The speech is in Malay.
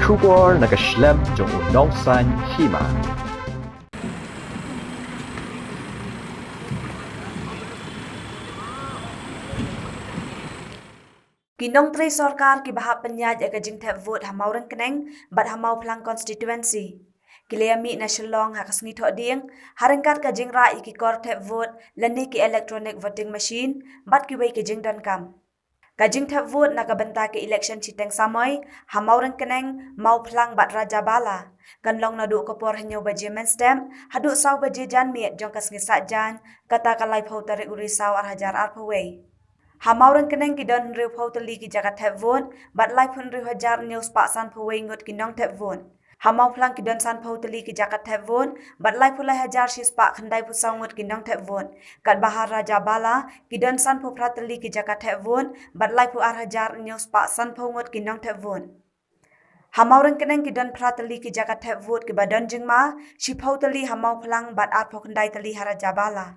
Kubor nakaslem jong unongsan hima. Kinong Tri Sarkar ki bahap penyaj aga jing thep vote hamau reng keneng bat hamau plang constituency. Kiliami na Shillong hakasngi thok ding harengkat ka jing ra ki kor thep vote lani ki electronic voting machine bat ki wei ki jing dan kam. Ka jing thep vote na ka benta ki election chiteng samai hamau reng keneng mau plang bat raja bala. Kan long na du ko por hanyo baje men stamp hadu saw baje jan miet jong kasngi sa jan kata kalai phau tare uri saw ar hajar ar phawei. Hamau reng keneng ki don riu phau tali ki jagat thep vote bat lai phun riu hajar news pak san phawei ngot ki nong thep vote. Hamau plang ki don san phau tali ki jagat thep vote bat lai phulai hajar sis pak khandai pu saw ngot ki nong thep vote. Kat bahar raja bala ki don san phu pratali ki jagat thep vote bat lai phu ar hajar news pak san phau ngot ki nong thep vote. Hamau reng keneng ki don pratali ki jagat thep vote ki badon jingma si phau tali hamau plang bat ar phau khandai tali haraja bala.